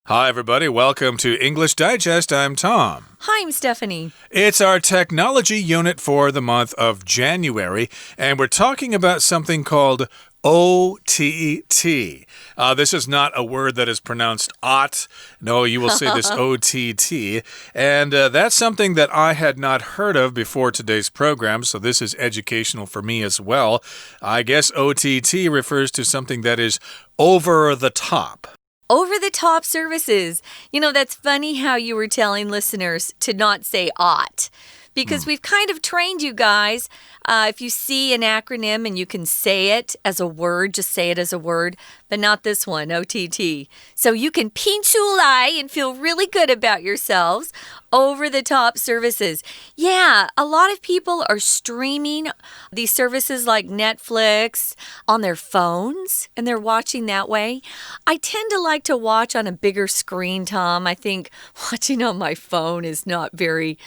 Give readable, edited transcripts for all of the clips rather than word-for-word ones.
Hi, everybody. Welcome to English Digest. I'm Tom. Hi, I'm Stephanie. It's our technology unit for the month of January, and we're talking about something called OTT. This is not a word that is pronounced Ott. No, you will say this OTT. And that's something that I had not heard of before today's program, so this is educational for me as well. I guess OTT refers to something that is over the top. Over-the-top services. You know, that's funny how you were telling listeners to not say ought. Because we've kind of trained you guys. If you see an acronym and you can say it as a word, just say it as a word, but not this one, OTT. So you can 拼出来 and feel really good about yourselves. Over-the-top services. Yeah, a lot of people are streaming these services like Netflix on their phones, and they're watching that way. I tend to like to watch on a bigger screen, Tom. I think watching on my phone is not very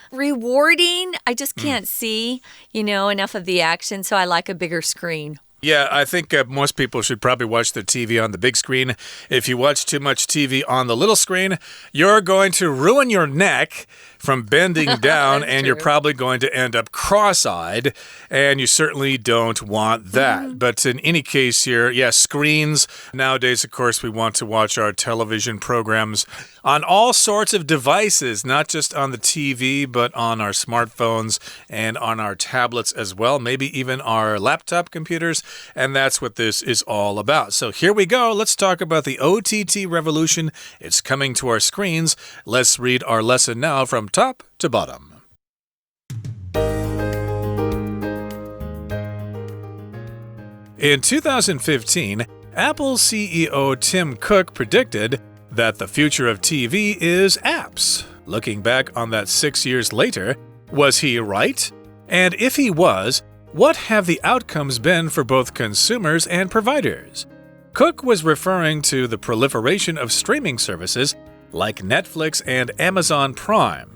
rewarding. I just can't see, enough of the action, so I like a bigger screen. Yeah, I think most people should probably watch their TV on the big screen. If you watch too much TV on the little screen, you're going to ruin your neck from bending down, and you're probably going to end up cross-eyed, and you certainly don't want that. But in any case here, screens. Nowadays, of course, we want to watch our television programs on all sorts of devices, not just on the TV, but on our smartphones and on our tablets as well, maybe even our laptop computers, and that's what this is all about. So here we go. Let's talk about the OTT revolution. It's coming to our screens. Let's read our lesson now from top to bottom. In 2015, Apple CEO Tim Cook predicted that the future of TV is apps. Looking back on that 6 years later, was he right? And if he was, what have the outcomes been for both consumers and providers? Cook was referring to the proliferation of streaming services like Netflix and Amazon Prime.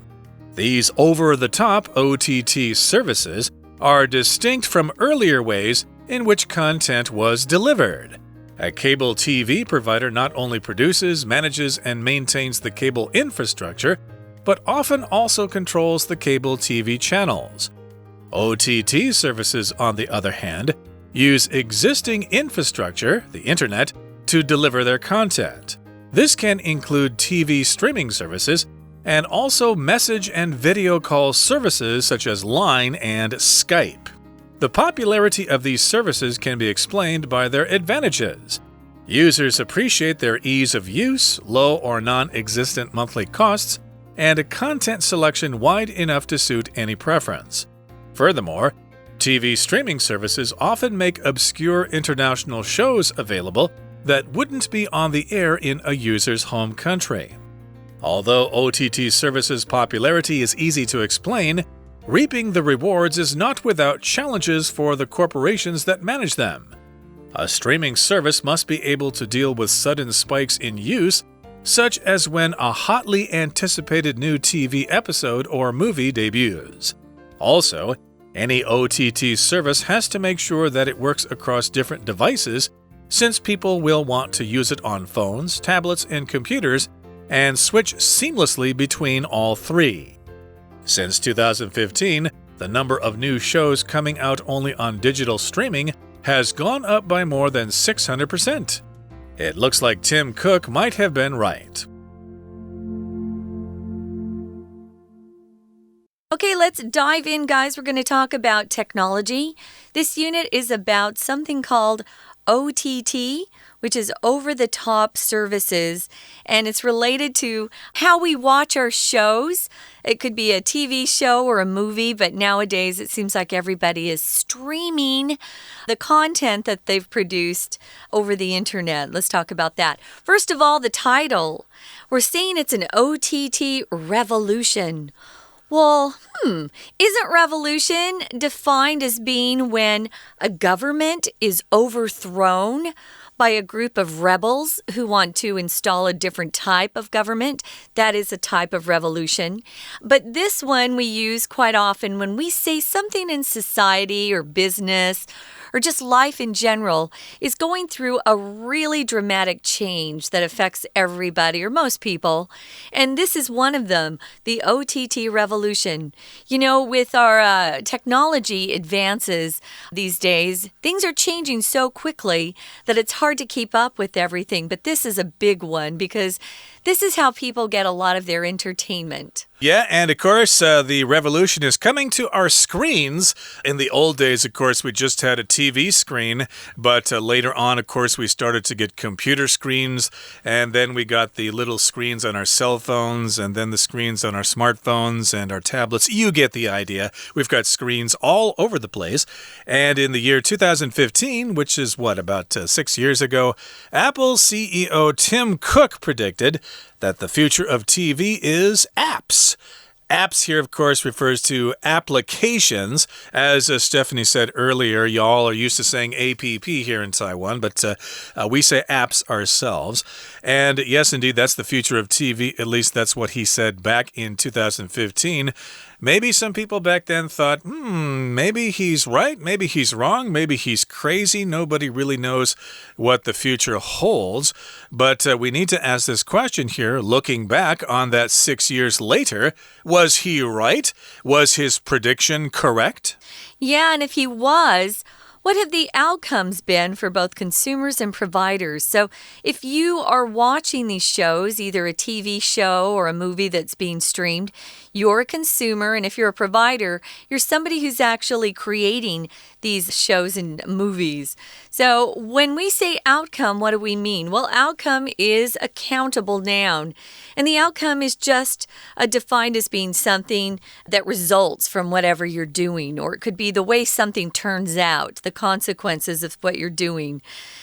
These over-the-top OTT services are distinct from earlier ways in which content was delivered. A cable TV provider not only produces, manages, and maintains the cable infrastructure, but often also controls the cable TV channels. OTT services, on the other hand, use existing infrastructure, the internet, to deliver their content. This can include TV streaming services and also message and video call services such as Line and Skype. The popularity of these services can be explained by their advantages. Users appreciate their ease of use, low or non-existent monthly costs, and a content selection wide enough to suit any preference. Furthermore, TV streaming services often make obscure international shows available that wouldn't be on the air in a user's home country. Although OTT services' popularity is easy to explain, reaping the rewards is not without challenges for the corporations that manage them. A streaming service must be able to deal with sudden spikes in use, such as when a hotly anticipated new TV episode or movie debuts. Also, any OTT service has to make sure that it works across different devices, since people will want to use it on phones, tablets, and computers, and switch seamlessly between all three. Since 2015, the number of new shows coming out only on digital streaming has gone up by more than 600%. It looks like Tim Cook might have been right. Okay, let's dive in, guys. We're going to talk about technology. This unit is about something called OTT, which is over-the-top services, and it's related to how we watch our shows. It could be a TV show or a movie, but nowadays it seems like everybody is streaming the content that they've produced over the internet. Let's talk about that. First of all, the title. We're saying it's an OTT revolution. Well, isn't revolution defined as being when a government is overthrown by a group of rebels who want to install a different type of government? That is a type of revolution. But this one we use quite often when we say something in society or business or just life in general is going through a really dramatic change that affects everybody or most people. And this is one of them, the OTT revolution. You know, with our technology advances these days, things are changing so quickly that it's hard to keep up with everything. But this is a big one because this is how people get a lot of their entertainment. Yeah, and of course, the revolution is coming to our screens. In the old days, of course, we just had a TV screen, but later on, of course, we started to get computer screens, and then we got the little screens on our cell phones, and then the screens on our smartphones and our tablets. You get the idea. We've got screens all over the place. And in the year 2015, which is about 6 years ago, Apple CEO Tim Cook predicted that the future of TV is apps. Apps here, of course, refers to applications. As Stephanie said earlier, y'all are used to saying APP here in Taiwan, but we say apps ourselves. And yes, indeed, that's the future of TV. At least that's what he said back in 2015. Maybe some people back then thought, maybe he's right, maybe he's wrong, maybe he's crazy. Nobody really knows what the future holds. But we need to ask this question here, looking back on that 6 years later. Was he right? Was his prediction correct? Yeah, and if he was, what have the outcomes been for both consumers and providers? So if you are watching these shows, either a TV show or a movie that's being streamed, you're a consumer, and if you're a provider, you're somebody who's actually creating these shows and movies. So when we say outcome, what do we mean? Well, outcome is a countable noun, and the outcome is just defined as being something that results from whatever you're doing, or it could be the way something turns out, the consequences of what you're doing.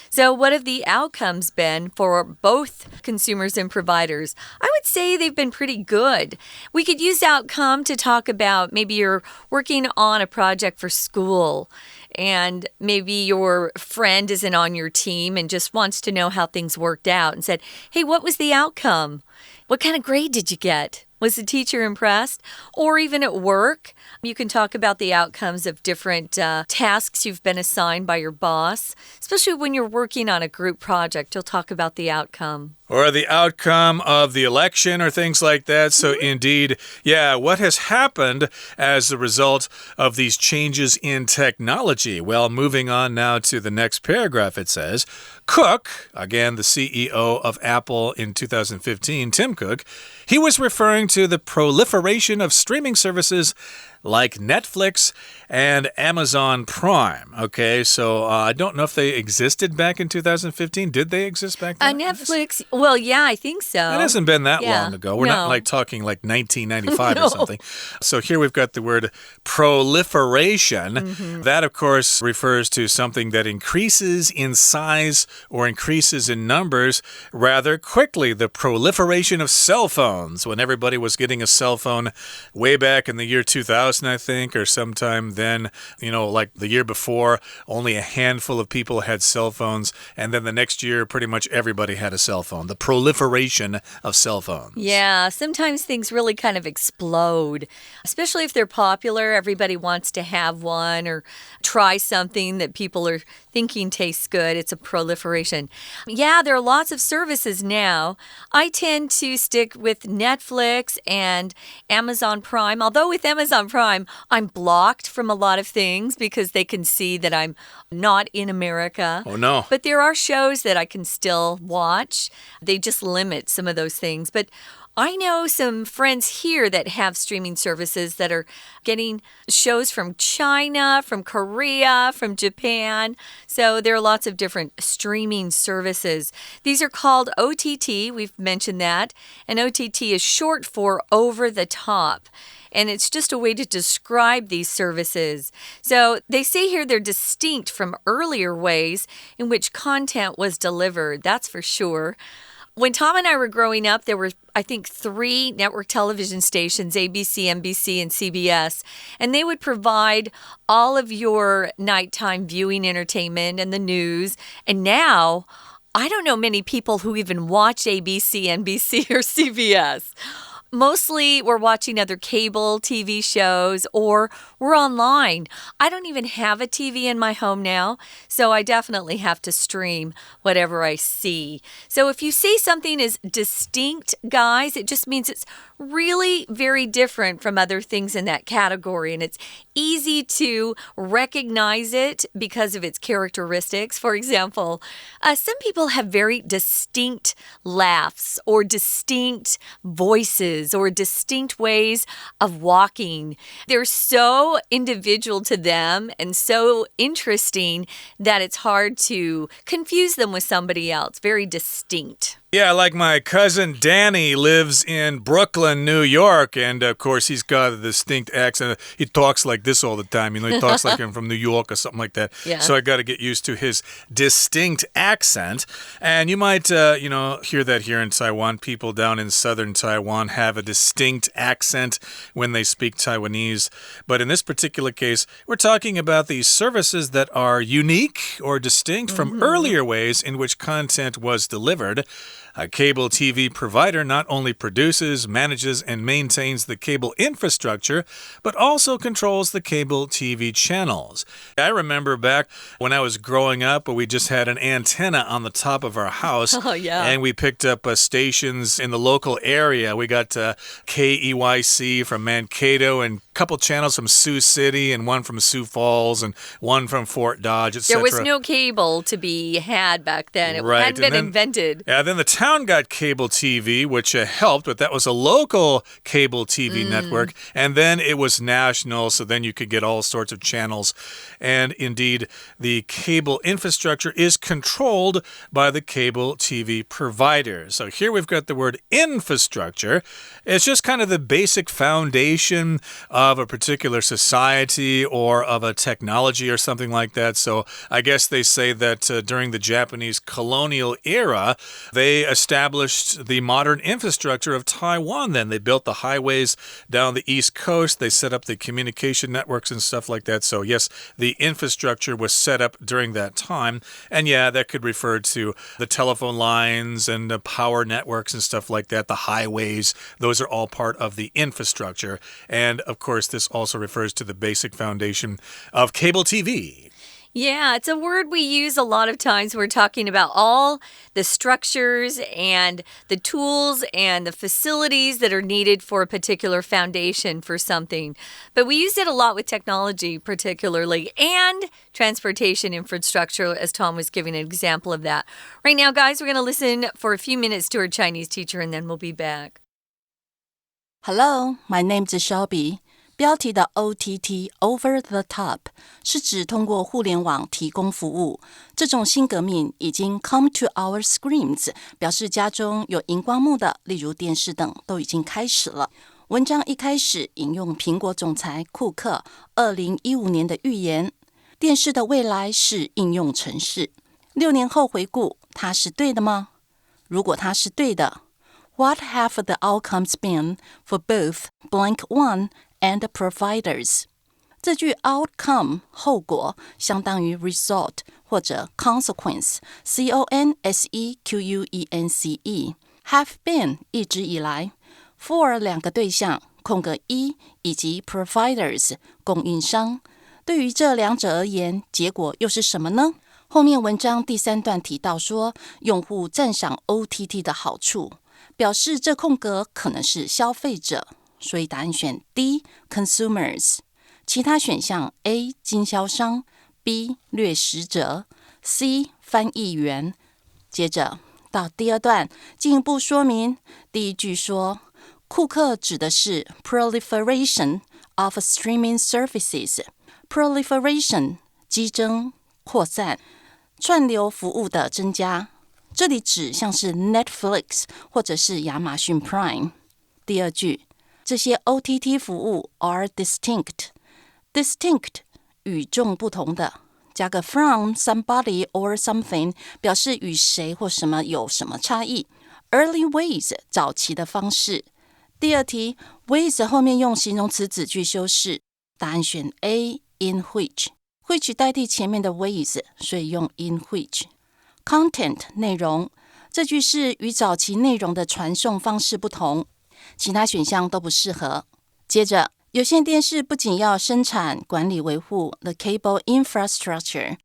So what have the outcomes been for both consumers and providers? I would say they've been pretty good. We could use outcome to talk about maybe you're working on a project for school, and maybe your friend isn't on your team and just wants to know how things worked out and said, hey, what was the outcome? What kind of grade did you get? Was the teacher impressed? Or even at work, you can talk about the outcomes of different tasks you've been assigned by your boss. Especially when you're working on a group project, you'll talk about the outcome. Or the outcome of the election or things like that. So indeed, yeah, what has happened as a result of these changes in technology? Well, moving on now to the next paragraph, it says, Cook, again, the CEO of Apple in 2015, Tim Cook, he was referring to the proliferation of streaming services like Netflix and Amazon Prime. Okay, so I don't know if they existed back in 2015. Did they exist back then? Netflix, well, yeah, I think so. It hasn't been that long ago. We're not like talking like 1995 or something. So here we've got the word proliferation. That, of course, refers to something that increases in size or increases in numbers rather quickly. The proliferation of cell phones, when everybody was getting a cell phone way back in the year 2000, I think, or sometime then, like the year before, only a handful of people had cell phones, and then the next year, pretty much everybody had a cell phone. The proliferation of cell phones. Yeah, sometimes things really kind of explode, especially if they're popular. Everybody wants to have one or try something that people are thinking tastes good. It's a proliferation. Yeah, there are lots of services now. I tend to stick with Netflix and Amazon Prime, although with Amazon Prime, I'm blocked from a lot of things because they can see that I'm not in America. Oh, no. But there are shows that I can still watch. They just limit some of those things. But I know some friends here that have streaming services that are getting shows from China, from Korea, from Japan. So there are lots of different streaming services. These are called OTT. We've mentioned that. And OTT is short for over the top. And it's just a way to describe these services. So they say here they're distinct from earlier ways in which content was delivered. That's for sure. When Tom and I were growing up, there were, I think, 3 network television stations, ABC, NBC, and CBS, and they would provide all of your nighttime viewing entertainment and the news. And now, I don't know many people who even watch ABC, NBC, or CBS. Mostly we're watching other cable TV shows or we're online. I don't even have a TV in my home now, so I definitely have to stream whatever I see. So if you see something is distinct, guys, it just means it's really very different from other things in that category, and it's easy to recognize it because of its characteristics. For example, some people have very distinct laughs or distinct voices or distinct ways of walking. They're so individual to them and so interesting that it's hard to confuse them with somebody else. Very distinct. Yeah, like my cousin Danny lives in Brooklyn, New York, and of course he's got a distinct accent. He talks like this all the time. He talks like I'm from New York or something like that. Yeah. So I got to get used to his distinct accent. And you might, hear that here in Taiwan. People down in southern Taiwan have a distinct accent when they speak Taiwanese. But in this particular case, we're talking about these services that are unique or distinct from earlier ways in which content was delivered. A cable TV provider not only produces, manages, and maintains the cable infrastructure, but also controls the cable TV channels. I remember back when I was growing up, we just had an antenna on the top of our house. Oh, yeah. And we picked up stations in the local area. We got KEYC from Mankato and a couple channels from Sioux City and one from Sioux Falls and one from Fort Dodge, etc. There was no cable to be had back then. It Right. hadn't been invented. Yeah, then the town got cable TV, which helped, but that was a local cable TV network. And then it was national, so then you could get all sorts of channels. And indeed, the cable infrastructure is controlled by the cable TV provider. So here we've got the word infrastructure. It's just kind of the basic foundation of a particular society or of a technology or something like that. So I guess they say that during the Japanese colonial era, they established the modern infrastructure of Taiwan then. They built the highways down the East Coast. They set up the communication networks and stuff like that. So yes, the infrastructure was set up during that time. And yeah, that could refer to the telephone lines and the power networks and stuff like that, the highways. Those are all part of the infrastructure. And of course, this also refers to the basic foundation of cable TV. Yeah, it's a word we use a lot of times. We're talking about all the structures and the tools and the facilities that are needed for a particular foundation for something. But we use it a lot with technology particularly and transportation infrastructure, as Tom was giving an example of that. Right now, guys, we're going to listen for a few minutes to our Chinese teacher and then we'll be back. Hello, my name is Shelby. 标题的 OTT Over the Top 是指通过互联网提供服务，这种新革命已经 come to our screens， 表示家中有荧光幕的，例如电视等，都已经开始了。文章一开始引用苹果总裁库克2015年的预言，电视的未来是应用程式。6年后回顾，它是对的吗？如果它是对的 ，What have the outcomes been for both blank one and providers? 这句 outcome 后果相当于 result 或者 consequence consequence have been 一直以来 for 两个对象空格一以及 providers 供应商，对于这两者而言，结果又是什么呢？后面文章第3段提到说，用户赞赏 OTT 的好处，表示这空格可能是消费者，所以答案选 D consumers。 其他选项 A 经销商， B 掠食者， C 翻译员。接着到第2段进一步说明，第一句说库克指的是 proliferation of streaming services。 proliferation 激增扩散，串流服务的增加，这里指像是 Netflix 或者是亚马逊 Prime。 第2句，这些 OTT 服务 are distinct。 distinct 与众不同的，加个 from somebody or something 表示与谁或什么有什么差异。 Early ways 早期的方式。第2题 ways 后面用形容词子句修饰，答案选 A in which代替前面的 ways， 所以用 in which。 Content 内容，这句是与早期内容的传送方式不同，其他选项都不适合。接着，有线电视不仅要生产、管理、维护 the cable infrastructure，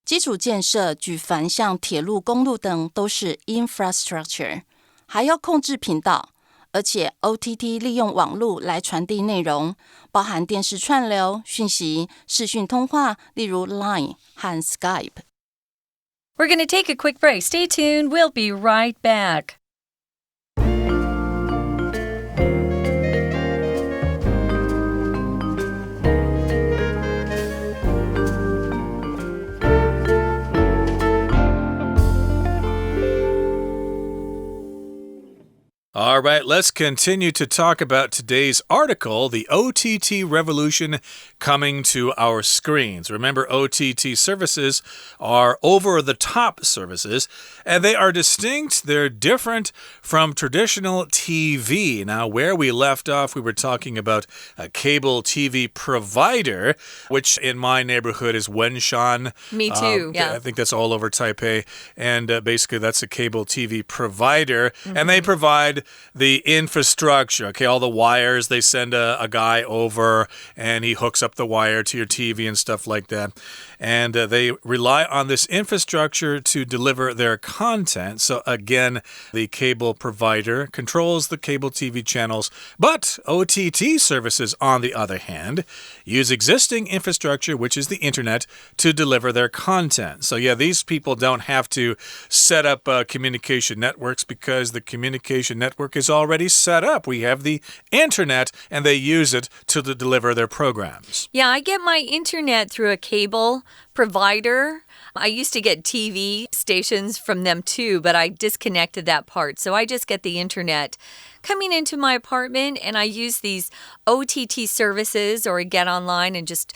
基础建设举凡像铁路、公路等都是 infrastructure， 还要控制频道，而且 OTT 利用网络来传递内容，包含电视串流、讯息、视讯通话，例如 Line 和 Skype。We're going to take a quick break. Stay tuned. We'll be right back. All right, let's continue to talk about today's article, the OTT Revolution coming to our screens. Remember, OTT services are over-the-top services, and they are distinct. They're different from traditional TV. Now, where we left off, we were talking about a cable TV provider, which in my neighborhood is Wenshan. Me too, yeah. I think that's all over Taipei, and basically that's a cable TV provider, and they provide the infrastructure, okay, all the wires. They send a guy over and he hooks up the wire to your TV and stuff like that. And they rely on this infrastructure to deliver their content. So again, the cable provider controls the cable TV channels. But OTT services, on the other hand, use existing infrastructure, which is the internet, to deliver their content. So yeah, these people don't have to set up communication networks because the communication network is already set up. We have the internet and they use it to deliver their programs. Yeah, I get my internet through a cable provider. I used to get TV stations from them too, but I disconnected that part. So I just get the internet coming into my apartment and I use these OTT services, or I get online and just,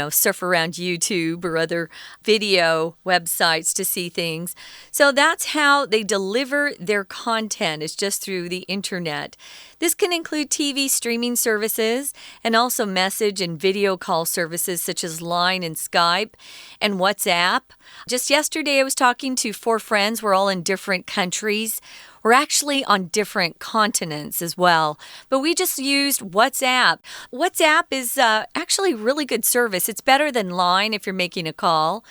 surf around YouTube or other video websites to see things. So that's how they deliver their content, is just through the internet. This can include TV streaming services and also message and video call services such as Line and Skype and WhatsApp. Just yesterday, I was talking to 4 friends. We're all in different countries. We're actually on different continents as well, but we just used WhatsApp. WhatsApp is actually a really good service. It's better than Line if you're making a call,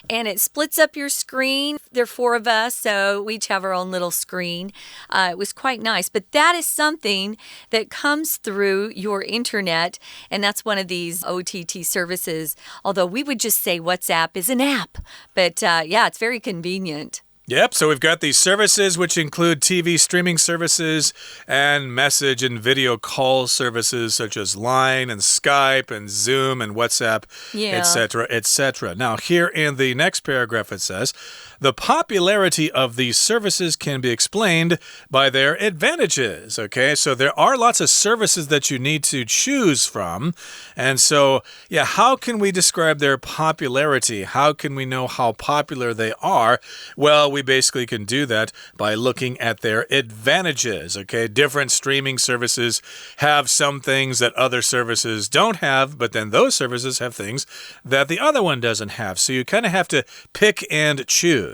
and it splits up your screen. There are 4 of us, so we each have our own little screen. It was quite nice, but that is something that comes through your internet, and that's one of these OTT services, although we would just say WhatsApp is an app, but yeah, it's very convenient. Yep, so we've got these services which include TV streaming services and message and video call services such as Line and Skype and Zoom and WhatsApp, etc., etc. Now, here in the next paragraph it says, the popularity of these services can be explained by their advantages, okay? So there are lots of services that you need to choose from. And so, yeah, how can we describe their popularity? How can we know how popular they are? Well, we basically can do that by looking at their advantages, okay? Different streaming services have some things that other services don't have, but then those services have things that the other one doesn't have. So you kind of have to pick and choose.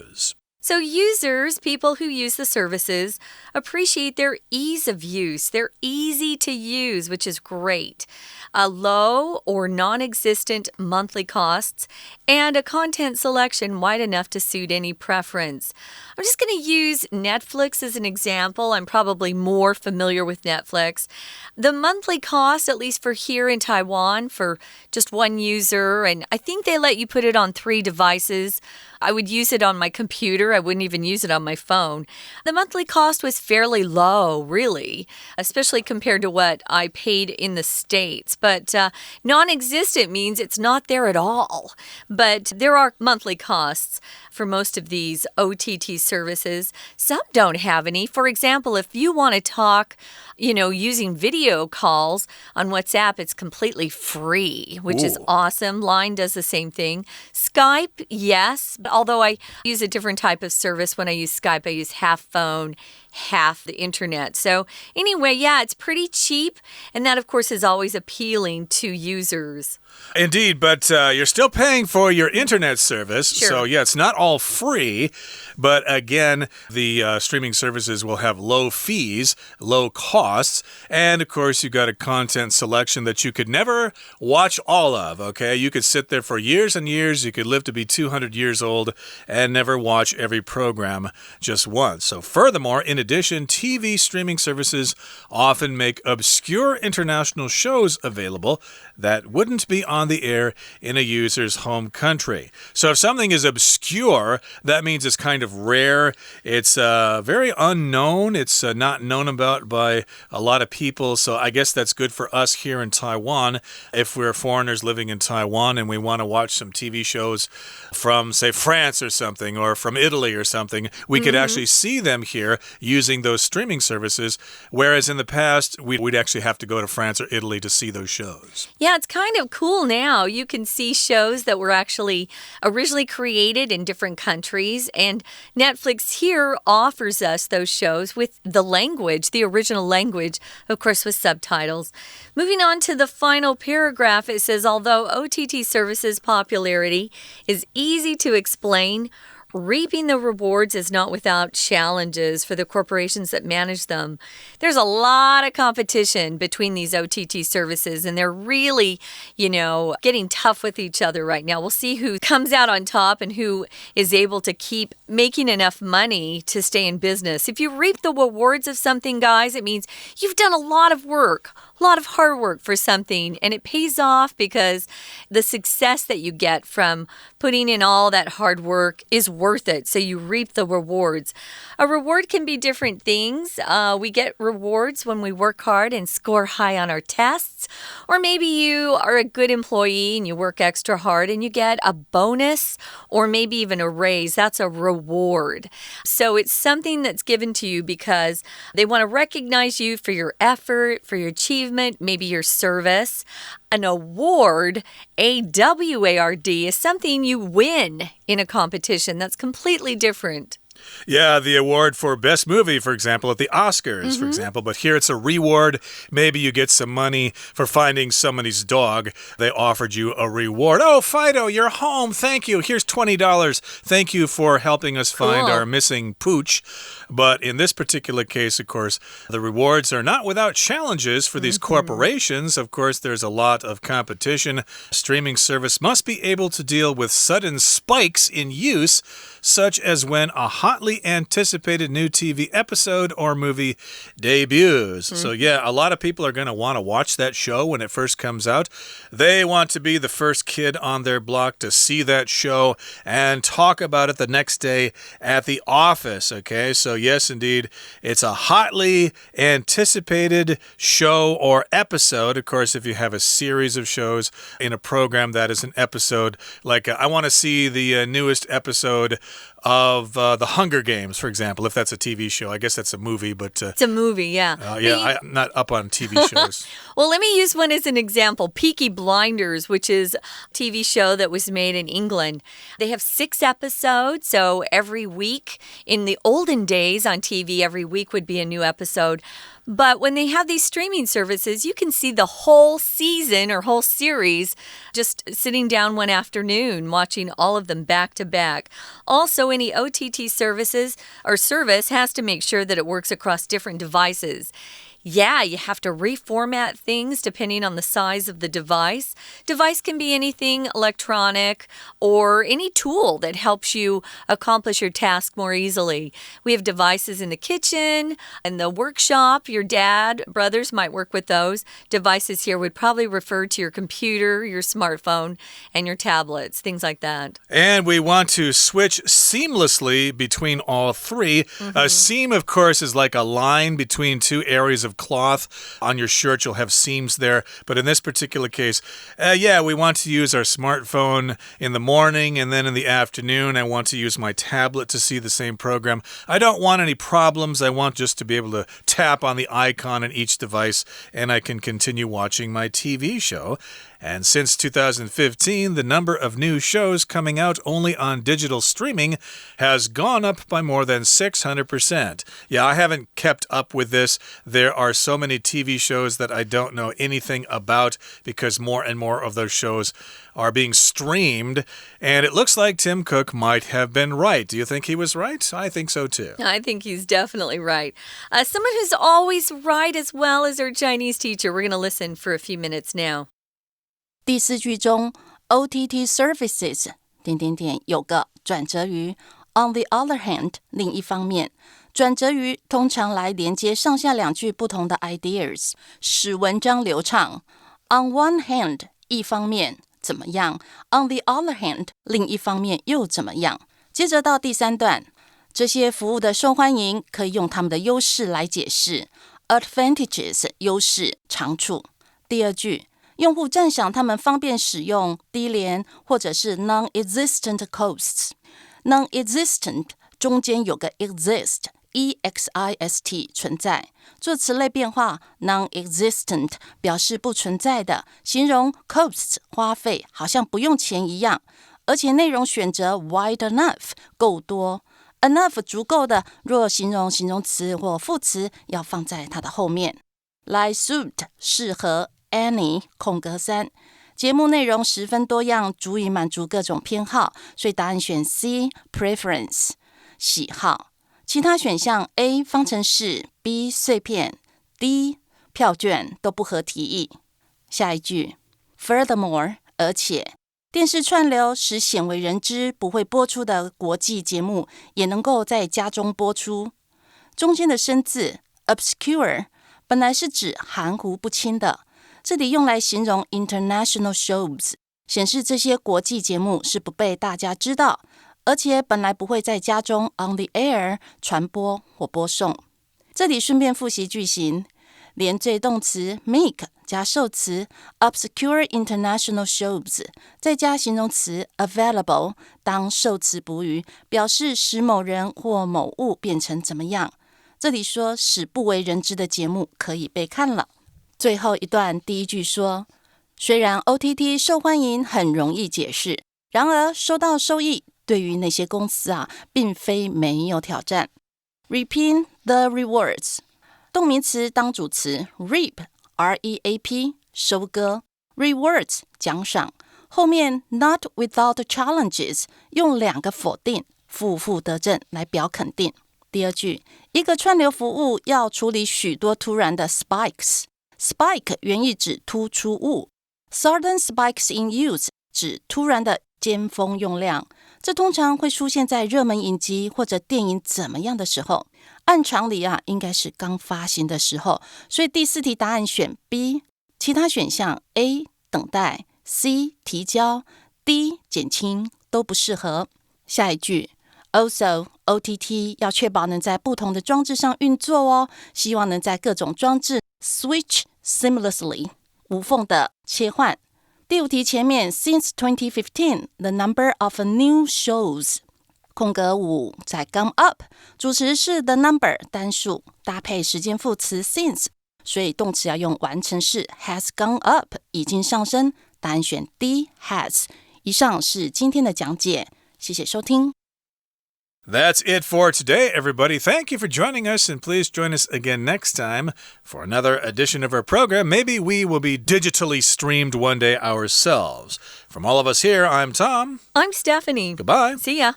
So users, people who use the services, appreciate their ease of use. They're easy to use, which is great. Low or non-existent monthly costs, and a content selection wide enough to suit any preference. I'm just going to use Netflix as an example. I'm probably more familiar with Netflix. The monthly cost, at least for here in Taiwan, for just one user, and I think they let you put it on 3 devices. I would use it on my computer. I wouldn't even use it on my phone. The monthly cost was fairly low, really, especially compared to what I paid in the States. But non-existent means it's not there at all. But there are monthly costs for most of these OTT services. Some don't have any. For example, if you want to talk, using video calls on WhatsApp, it's completely free, which is awesome. Line does the same thing. Skype, yes, although I use a different type of of service when I use Skype. I use half phone, half the internet. So anyway, yeah, it's pretty cheap. And that, of course, is always appealing to users. Indeed, but you're still paying for your internet service. Sure. So, yeah, it's not all free. But again, the streaming services will have low fees, low costs. And, of course, you've got a content selection that you could never watch all of, okay? You could sit there for years and years. You could live to be 200 years old and never watch every program just once. So, furthermore, in addition, TV streaming services often make obscure international shows available that wouldn't be on the air in a user's home country. So if something is obscure, that means it's kind of rare. It's very unknown. It's not known about by a lot of people. So I guess that's good for us here in Taiwan. If we're foreigners living in Taiwan and we want to watch some TV shows from, say, France or something, or from Italy or something, we could actually see them here using those streaming services, whereas in the past, we'd actually have to go to France or Italy to see those shows. Yeah, it's kind of cool now. You can see shows that were actually originally created in different countries, and Netflix here offers us those shows with the language, the original language, of course, with subtitles. Moving on to the final paragraph, it says, although OTT services' popularity is easy to explain, reaping the rewards is not without challenges for the corporations that manage them. There's a lot of competition between these OTT services, and they're really, getting tough with each other right now. We'll see who comes out on top and who is able to keep making enough money to stay in business. If you reap the rewards of something, guys, it means you've done a lot of work. A lot of hard work for something, and it pays off because the success that you get from putting in all that hard work is worth it, so you reap the rewards. A reward can be different things. We get rewards when we work hard and score high on our tests, or maybe you are a good employee and you work extra hard and you get a bonus or maybe even a raise. That's a reward. So it's something that's given to you because they want to recognize you for your effort, for your achievement, maybe your service. An award, A-W-A-R-D, is something you win in a competition. That's completely different. Yeah, the award for best movie, for example, at the Oscars, for example. But here it's a reward. Maybe you get some money for finding somebody's dog. They offered you a reward. Oh, Fido, you're home. Thank you. Here's $20. Thank you for helping us find our missing pooch. But in this particular case, of course, the rewards are not without challenges for these corporations. Of course, there's a lot of competition. Streaming service must be able to deal with sudden spikes in use, such as when a hotly anticipated new TV episode or movie debuts. So yeah, a lot of people are going to want to watch that show when it first comes out. They want to be the first kid on their block to see that show and talk about it the next day at the office, okay? So yes, indeed, it's a hotly anticipated show or episode. Of course, if you have a series of shows in a program, that is an episode. Like, I want to see the newest episode of The Hunger Games, for example, if that's a TV show. I guess that's a movie, but... it's a movie, yeah. I'm not up on TV shows. Well, let me use one as an example. Peaky Blinders, which is a TV show that was made in England. They have 6 episodes, so every week. In the olden days on TV, every week would be a new episode. But when they have these streaming services, you can see the whole season or whole series just sitting down one afternoon, watching all of them back to back. Also, any OTT services or service has to make sure that it works across different devices. Yeah, you have to reformat things depending on the size of the device. Device can be anything electronic or any tool that helps you accomplish your task more easily. We have devices in the kitchen, in the workshop. Your dad, brothers might work with those. Devices here would probably refer to your computer, your smartphone, and your tablets, things like that. And we want to switch seamlessly between all three. A seam, of course, is like a line between two areas of cloth. On your shirt, you'll have seams there. But in this particular case, we want to use our smartphone in the morning, and then in the afternoon, I want to use my tablet to see the same program. I don't want any problems. I want just to be able to tap on the icon in each device, and I can continue watching my TV show. And since 2015, the number of new shows coming out only on digital streaming has gone up by more than 600%. Yeah, I haven't kept up with this. There are so many TV shows that I don't know anything about because more and more of those shows are being streamed. And it looks like Tim Cook might have been right. Do you think he was right? I think so too. I think he's definitely right. Someone who's always right as well as our Chinese teacher. We're going to listen for a few minutes now. 第4句中 OTT services 有个转折语 On the other hand 另一方面转折语通常来连接上下两句不同的 ideas 使文章流畅 On one hand 一方面怎么样 On the other hand 另一方面又怎么样接着到第3段这些服务的受欢迎可以用他们的优势来解释 Advantages 优势长处第2句用户赞赏他们方便使用低廉或者是 non-existent costs. Non-existent 中间有个 exist, E-X-I-S-T 存在。做词类变化 non-existent 表示不存在的，形容 costs 花费好像不用钱一样。而且内容选择 wide enough 够多。enough 足够的，若形容形容词或副词要放在它的后面。Like suit 适合。Any 空格3节目内容十分多样足以满足各种偏好所以答案选 C Preference 喜好其他选项 A 方程式 B 碎片 D 票券都不合题意下一句 Furthermore 而且电视串流使鲜为人知不会播出的国际节目也能够在家中播出中间的生字 Obscure 本来是指含糊不清的这里用来形容 international shows 显示这些国际节目是不被大家知道而且本来不会在家中 on the air 传播或播送这里顺便复习句型连缀动词 make 加受词 obscure international shows 再加形容词 available 当受词补语表示使某人或某物变成怎么样这里说使不为人知的节目可以被看了最后一段第一句说虽然 OTT 受欢迎很容易解释然而收到收益对于那些公司并非没有挑战 Reaping the rewards 动名词当主词 Reap R-E-A-P 收割 Rewards 奖赏后面 Not without challenges 用2个否定负得正来表肯定第2句一个串流服务要处理许多突然的 spikes Spike 原意指突出物 Sudden spikes in use 指突然的尖峰用量这通常会出现在热门影集或者电影怎么样的时候按常理应该是刚发行的时候所以第4题答案选 B 其他选项 A 等待 C 提交 D 减轻都不适合下一句Also, OTT 要确保能在不同的装置上运作哦，希望能在各种装置 switch seamlessly 无缝的切换。第5题前面 Since 2015, the number of new shows 空格5再 gone up 主词是 the number 单数搭配时间副词 since 所以动词要用完成式 has gone up 已经上升答案选 D has 以上是今天的讲解谢谢收听That's it for today, everybody. Thank you for joining us, and please join us again next time for another edition of our program. Maybe we will be digitally streamed one day ourselves. From all of us here, I'm Tom. I'm Stephanie. Goodbye. See ya.